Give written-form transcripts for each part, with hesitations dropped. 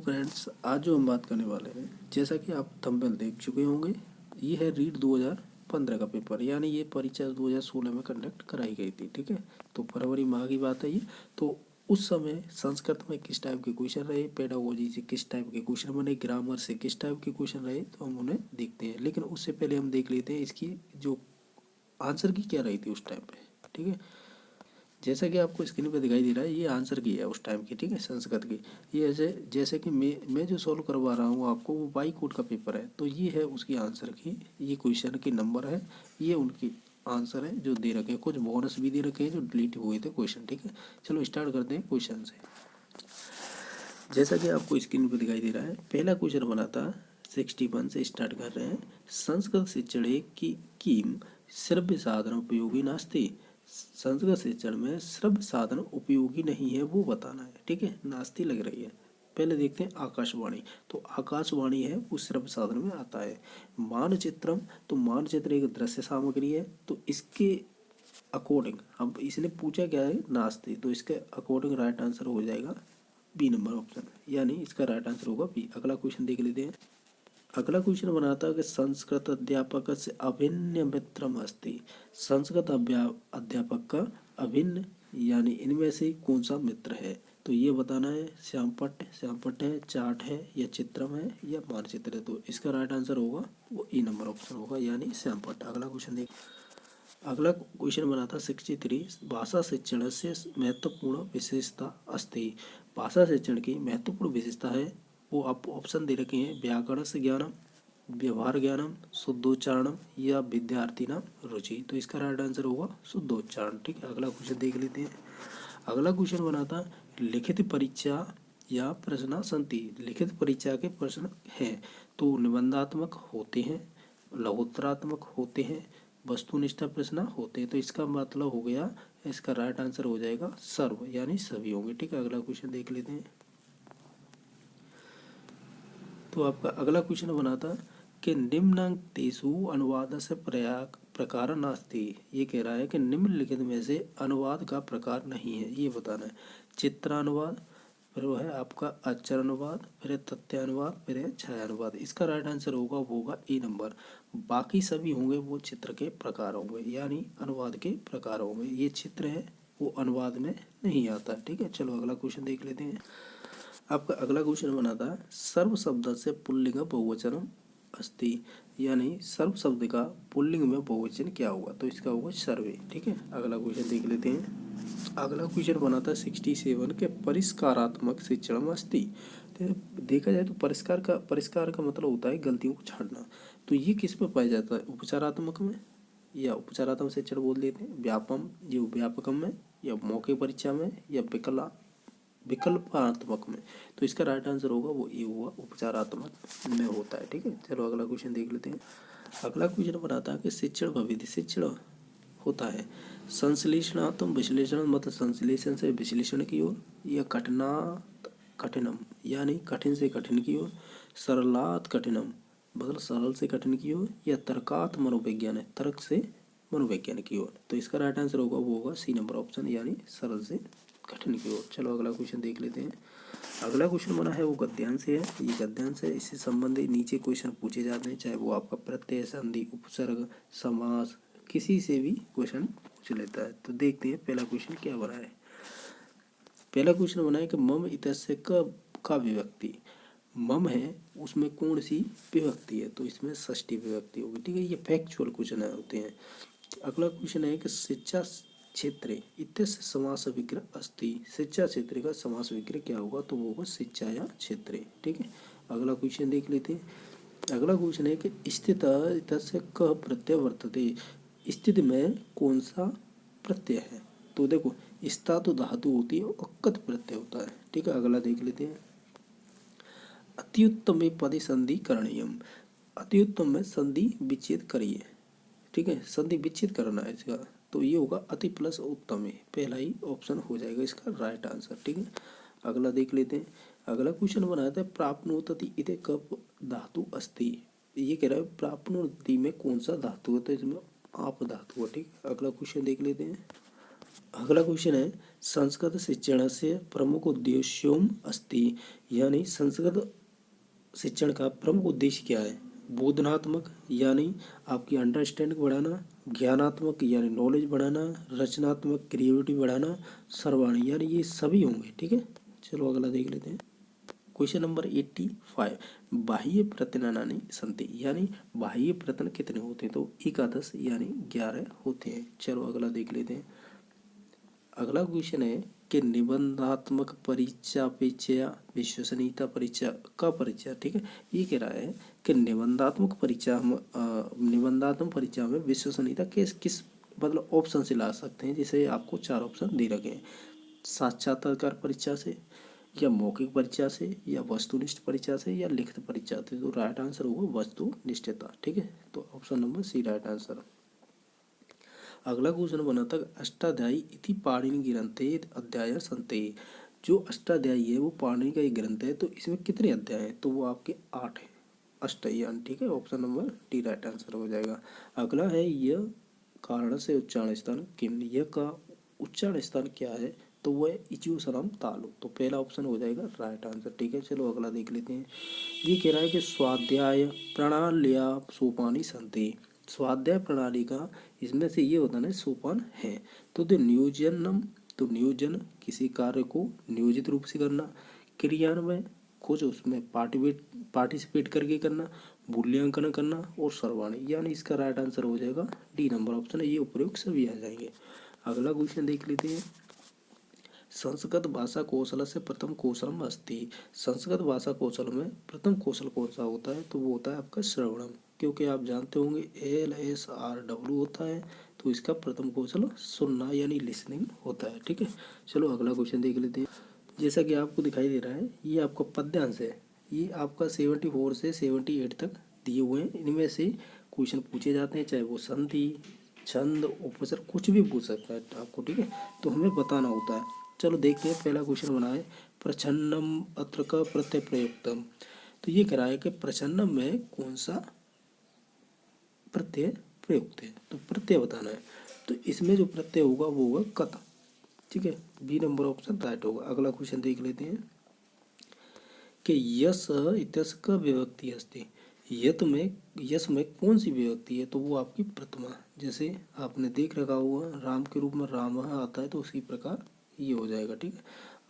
Friends, आज जो हम बात करने वाले हैं, जैसा कि आप थंबनेल देख चुके होंगे, ये है रीट 2015 का पेपर। यानी ये परीक्षा 2016 में कंडक्ट कराई गई थी। ठीक है, तो फरवरी माह की बात है ये। तो उस समय संस्कृत में किस टाइप के क्वेश्चन रहे, पेडागोजी से किस टाइप के क्वेश्चन बने, ग्रामर से किस टाइप के क्वेश्चन रहे, तो हम उन्हें देखते हैं। लेकिन उससे पहले हम देख लेते हैं इसकी जो आंसर की क्या रही थी उस टाइम पे। ठीक है, जैसा कि आपको स्क्रीन पे दिखाई दे रहा है, ये आंसर की है उस टाइम की। ठीक है, संस्कृत की। ये ऐसे जैसे कि मैं जो सॉल्व करवा रहा हूँ आपको, वो बाई कोड का पेपर है, तो ये है उसकी आंसर की। ये क्वेश्चन की नंबर है, ये उनकी आंसर है जो दे रखे हैं। कुछ बोनस भी दे रखे हैं जो डिलीट हुए थे क्वेश्चन। ठीक है, चलो स्टार्ट करते हैं क्वेश्चन से। जैसा कि आपको स्क्रीन पर दिखाई दे रहा है, पहला क्वेश्चन बना था 61 से स्टार्ट कर रहे हैं। संस्कृत शिक्षण की कीम श्रव्य साधन उपयोगी नास्ति। संस्कृत शिक्षण में श्रव्य साधन उपयोगी नहीं है, वो बताना है। ठीक है, नास्ति लग रही है। पहले देखते हैं आकाशवाणी। तो आकाशवाणी है वो श्रव्य साधन में आता है। मानचित्रम, तो मानचित्र एक दृश्य सामग्री है, तो इसके अकॉर्डिंग, अब इसने पूछा क्या है, नास्ति, तो इसके अकॉर्डिंग राइट आंसर हो जाएगा बी नंबर ऑप्शन, यानी इसका राइट आंसर होगा बी। अगला क्वेश्चन देख लेते हैं। अगला क्वेश्चन बनाता है कि संस्कृत अध्यापक से अभिन्न मित्रम अस्ति। संस्कृत अध्यापक का अभिन्न यानी इनमें से कौन सा मित्र है, तो ये बताना है। श्यामपट्ट है, चार्ट है, या चित्रम है, या मानचित्र है। तो इसका राइट आंसर होगा वो ई नंबर ऑप्शन होगा, यानी श्यामपट्ट। अगला क्वेश्चन देख। अगला क्वेश्चन बना था 63। भाषा शिक्षण से महत्वपूर्ण विशेषता अस्ति। भाषा शिक्षण की महत्वपूर्ण विशेषता है, वो आप ऑप्शन दे रखे हैं। व्याकरण से ज्ञानम, व्यवहार ज्ञानम, शुद्धोच्चारणम, या विद्यार्थी नाम रुचि। तो इसका राइट आंसर होगा शुद्धोच्चारण। ठीक है, अगला क्वेश्चन देख लेते हैं। अगला क्वेश्चन बना था लिखित परीक्षा या प्रश्न संति। लिखित परीक्षा के प्रश्न हैं तो निबंधात्मक होते हैं, लघुत्तरात्मक होते हैं, वस्तुनिष्ठ प्रश्न होते हैं। तो इसका मतलब हो गया, इसका राइट आंसर हो जाएगा सर्व, यानी सभी होंगे। ठीक है, अगला क्वेश्चन देख लेते हैं। तो आपका अगला क्वेश्चन बना था कि निम्नांकेषु अनुवाद से प्रकार नास्ति। ये कह रहा है कि निम्नलिखित में से अनुवाद का प्रकार नहीं है, ये बताना है। चित्रानुवाद, फिर वो है आपका अक्षर अनुवाद, फिर है तथ्यानुवाद, फिर है छायानुवाद। इसका राइट आंसर होगा वो होगा ए नंबर। बाकी सभी होंगे वो चित्र के प्रकार होंगे, यानी अनुवाद के प्रकार होंगे। ये चित्र है वो अनुवाद में नहीं आता। ठीक है, चलो अगला क्वेश्चन देख लेते हैं। आपका अगला क्वेश्चन बना था सर्व शब्द से पुल्लिंग बहुवचन अस्ति। यानी सर्व शब्द का पुल्लिंग में बहुवचन क्या होगा, तो इसका होगा सर्वे। ठीक है, अगला क्वेश्चन देख लेते हैं। अगला क्वेश्चन बना था 67 के परिष्कारात्मक शिक्षण अस्ति। तो देखा जाए तो परिष्कार का मतलब होता है गलतियों को छांटना। तो ये किस में पाया जाता है, उपचारात्मक में, या उपचारात्मक शिक्षण बोल देते हैं, व्यापकम में, या मौखिक परीक्षा में, या विकल्पात्मक में। तो इसका राइट आंसर होगा वो ये हुआ, उपचारात्मक में होता है। ठीक है, चलो अगला क्वेश्चन देख लेते हैं। अगला क्वेश्चन बनाता है कि शिक्षण व विधि। शिक्षण होता है संश्लेषणात्मक विश्लेषण, मतलब संश्लेषण से विश्लेषण की ओर, या कठिनम यानी कठिन से कठिन की ओर, सरलात कठिनम मतलब सरल से कठिन की ओर, या तर्कात मनोविज्ञान है, तर्क से मनोविज्ञान की ओर। तो इसका राइट आंसर होगा वो होगा सी नंबर ऑप्शन, यानी सरल से कठिन की ओर। चलो अगला क्वेश्चन देख लेते हैं। अगला क्वेश्चन बना है वो गद्यांश है। ये गद्यांश है, इससे संबंधित नीचे क्वेश्चन पूछे जाते हैं, चाहे वो आपका प्रत्यय, संधि, उपसर्ग, समास, किसी से भी क्वेश्चन पूछ लेता है। तो देखते हैं पहला क्वेश्चन क्या बना है। पहला क्वेश्चन बना है कि मम इत्यस्य का विभक्ति। मम है उसमें कौन सी विभक्ति है, तो इसमें षष्ठी विभक्ति होगी। ठीक है, ये फैक्चुअल क्वेश्चन होते हैं। अगला क्वेश्चन है कि शिक्षा क्षेत्र इत्यस्य समास विग्रह अस्ति। शिक्षा क्षेत्र का समास विग्रह क्या होगा, तो वो होगा शिक्षा या क्षेत्र। ठीक है, अगला क्वेश्चन देख लेते हैं। अगला क्वेश्चन है कि स्थित इत्यस्य क प्रत्यय वर्तते। स्थिति में कौन सा प्रत्यय है, तो देखो स्था तो धातु होती है और कत प्रत्यय होता है। ठीक है, अगला देख लेते हैं। अत्युत्तम में पदे संधि करणीयम। अत्युत्तम में संधि विच्छेद करिए। ठीक है, संधि विच्छेद करना है इसका, तो ये होगा अति प्लस उत्तम, पहला ही ऑप्शन हो जाएगा इसका राइट आंसर। ठीक है, अगला देख लेते हैं। अगला क्वेश्चन बनाया था प्राप्नोति इति कप धातु अस्ति। ये कह रहा है प्राप्नोति में कौन सा धातु है, तो इसमें आप धातु है। ठीक है, अगला क्वेश्चन देख लेते हैं। अगला क्वेश्चन है संस्कृत शिक्षणस्य प्रमुख उद्देश्यों अस्ति, यानी संस्कृत शिक्षण का प्रमुख उद्देश्य क्या है? बोधनात्मक यानी आपकी अंडरस्टैंडिंग बढ़ाना, ज्ञानात्मक यानी नॉलेज बढ़ाना, रचनात्मक क्रिएटिविटी बढ़ाना, सर्वाणी यानी ये सभी होंगे। ठीक है, चलो अगला देख लेते हैं। क्वेश्चन नंबर 85, बाह्य प्रत्यनानि सन्ति, यानी बाह्य प्रत्यय कितने होते हैं? तो एकादश यानी 11 होते हैं। चलो अगला देख लेते हैं। अगला क्वेश्चन है कि निबंधात्मक परीक्षा अपेक्षा विश्वसनीयता परीक्षा का परीक्षा, ठीक है, ये कह रहा है कि निबंधात्मक परीक्षा में विश्वसनीयता किस किस मतलब ऑप्शन से ला सकते हैं। जैसे आपको 4 ऑप्शन दे रखे हैं, साक्षात्कार परीक्षा से, या मौखिक परीक्षा से, या वस्तुनिष्ठ परीक्षा से, या लिखित परीक्षा से। तो राइट आंसर होगा वस्तुनिष्ठता। ठीक है, तो option number C right answer. अगला क्वेश्चन बना था अष्टाध्यायी इति पाणिनि ग्रंथे अध्याय संते, जो अष्टाध्यायी है वो पाणिनि का एक ग्रंथ है, तो इसमें कितने अध्याय हैं? तो वो आपके 8 है, अष्टयान। ठीक है, option number D right answer हो जाएगा। अगला है यह कारण से उच्चारण स्थान किम, यह का उच्चारण स्थान क्या है? तो वह है इचुसरम तालु। तो पहला ऑप्शन हो जाएगा राइट आंसर। ठीक है, चलो अगला देख लेते हैं। ये कह रहा है कि स्वाध्याय प्रणाल्या सोपानी संति, स्वाध्याय प्रणाली का इसमें से ये होता है ना सोपान है। तो नियोजनम, तो नियोजन किसी कार्य को नियोजित रूप से करना, क्रियान्वय कुछ उसमें पार्टिसिपेट करके करना, मूल्यांकन करना, और सर्वाणी, यानी इसका राइट आंसर हो जाएगा डी नंबर ऑप्शन है, ये उपयुक्त सभी आ जाएंगे। अगला क्वेश्चन देख लेते हैं। संस्कृत भाषा कौशल से प्रथम कौशलम अस्ति, संस्कृत भाषा कौशल में प्रथम कौशल कौन सा होता है? तो वो होता है आपका श्रवणम, क्योंकि आप जानते होंगे LSRW होता है, तो इसका प्रथम कौशल सुनना यानी लिसनिंग होता है। ठीक है, चलो अगला क्वेश्चन देख लेते हैं। जैसा कि आपको दिखाई दे रहा है, ये आपका पद्यांश है, ये आपका 74 से 78 तक दिए हुए हैं। इनमें से क्वेश्चन पूछे जाते हैं, चाहे वो संधि, छंद, उपसर्ग, कुछ भी पूछ सकता है आपको। ठीक है, तो हमें बताना होता है। चलो देखते हैं, पहला क्वेश्चन बना है प्रछन्नम अत्र का प्रत्यय प्रयुक्तम। तो ये कह रहा है कि प्रछन्नम में कौन सा प्रत्यय प्रयुक्त है, तो प्रत्यय बताना है। तो इसमें जो प्रत्यय होगा वो होगा कत। ठीक है, बी नंबर ऑप्शन राइट होगा। अगला क्वेश्चन देख लेते हैं कि यस इत्यस का विभक्ति अस्ति, यस में कौन सी विभक्ति है? तो वो आपकी प्रथमा, जैसे आपने देख रखा हुआ राम के रूप में राम आता है, तो उसी प्रकार ये हो जाएगा। ठीक है,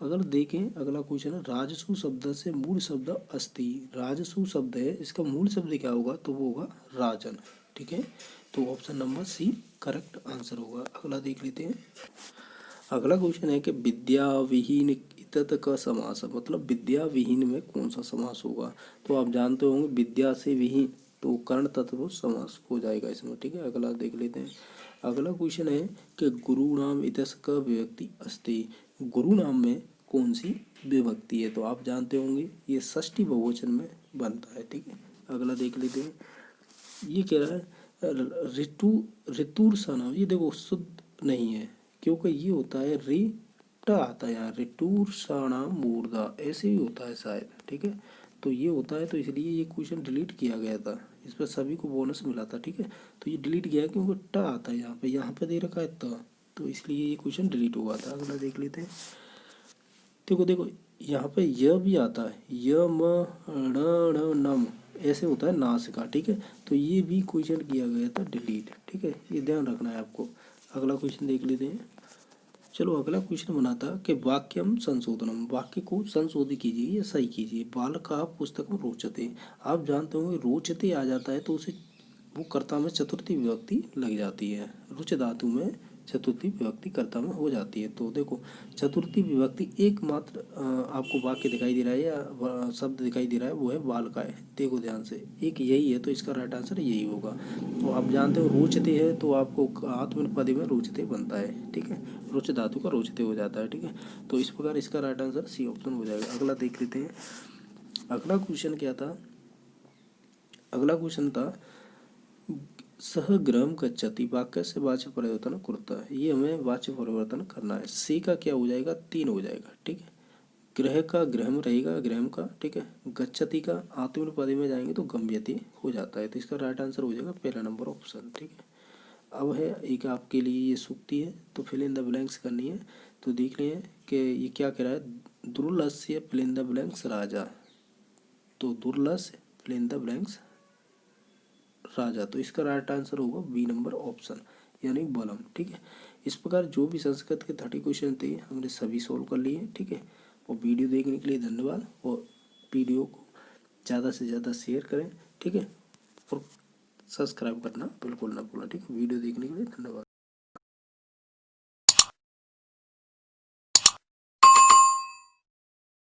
अगर देखें अगला क्वेश्चन है राजसु शब्द से मूल शब्द अस्ति, राजसु शब्द है, इसका मूल शब्द क्या होगा? तो वो होगा राजन। ठीक है, तो option number C correct answer होगा। अगला देख लेते हैं। अगला क्वेश्चन है कि विद्या विहीन इतत का समास, मतलब विद्या विहीन में कौन सा समास होगा? तो आप जानते होंगे विद्या से विहीन, तो कर्ण तत्व समास हो जाएगा इसमें। ठीक है, अगला देख लेते हैं। अगला क्वेश्चन है कि गुरु नाम इतस का विभक्ति अस्ति, गुरु नाम में कौन सी विभक्ति है? तो आप जानते होंगे ये षष्ठी बहुवचन में बनता है। ठीक है, अगला देख लेते हैं। ये कह रहा है ऋतुर सना, ये देखो शुद्ध नहीं है, क्योंकि ये होता है टा आता है यहाँ, ऋतुर सना मूर्धा ऐसे ही होता है शायद। ठीक है, तो ये होता है, तो इसलिए ये क्वेश्चन डिलीट किया गया था, इस पर सभी को बोनस मिला था। ठीक है, तो ये डिलीट किया क्योंकि टा आता है यहाँ पे दे रखा है तो इसलिए ये क्वेश्चन डिलीट हुआ था। अगला देख लेते हैं। देखो देखो यहाँ पे य भी आता है, य म ण नम ऐसे होता है नाश का। ठीक है, तो ये भी क्वेश्चन किया गया था डिलीट। ठीक है, ये ध्यान रखना है आपको। अगला क्वेश्चन देख लेते हैं। चलो अगला क्वेश्चन बना था कि वाक्यम संशोधनम, वाक्य को संशोधित कीजिए या सही कीजिए। बालका पुस्तकम रोचते, आप जानते होंगे रोचते आ जाता है तो उसे वो कर्ता में चतुर्थी विभक्ति लग जाती है, रुच धातु में चतुर्थी विभक्ति कर्ता में हो जाती है। तो देखो चतुर्थी विभक्ति एकमात्र आपको वाक्य दिखाई दे रहा है या शब्द दिखाई दे रहा है, वो है बालकाय। देखो ध्यान से, एक यही है, तो इसका राइट आंसर यही होगा। तो आप जानते हो रोचते है, तो आपको आत्मनेपदी में रोचते बनता है। ठीक है, रुच धातु का रोचते हो जाता है। ठीक है, तो इस प्रकार इसका राइट आंसर सी ऑप्शन हो जाएगा। अगला देख लेते हैं। अगला क्वेश्चन क्या था? अगला क्वेश्चन था सह गृहम गच्छति, वाक्य से वाच्य परिवर्तन करता है, ये हमें वाच्य परिवर्तन करना है। सी का क्या हो जाएगा? 3 हो जाएगा। ठीक है, ग्रह का गृहम रहेगा, गृहम का। ठीक है, गच्छति का आत्मनेपदी में जाएंगे तो गम्यति हो जाता है, तो इसका राइट आंसर हो जाएगा पहला नंबर ऑप्शन। ठीक है, अब है एक आपके लिए ये सूक्ति है, तो फिल इन द ब्लैंक्स करनी है। तो देख रहे हैं कि ये क्या कह रहा है, दुर्लस्य फिल इन द ब्लैंक्स राजा। तो दुर्लस्य फिल इन द ब्लैंक्स राजा, तो इसका राइट आंसर होगा बी नंबर ऑप्शन, यानी बलम। ठीक है, इस प्रकार जो भी संस्कृत के 30 क्वेश्चन थे हमने सभी सोल्व कर लिए। ठीक है, और वीडियो देखने के लिए धन्यवाद, और वीडियो को ज़्यादा से ज़्यादा शेयर करें। ठीक है, और सब्सक्राइब करना बिल्कुल ना भूलें। ठीक है, वीडियो देखने के लिए धन्यवाद।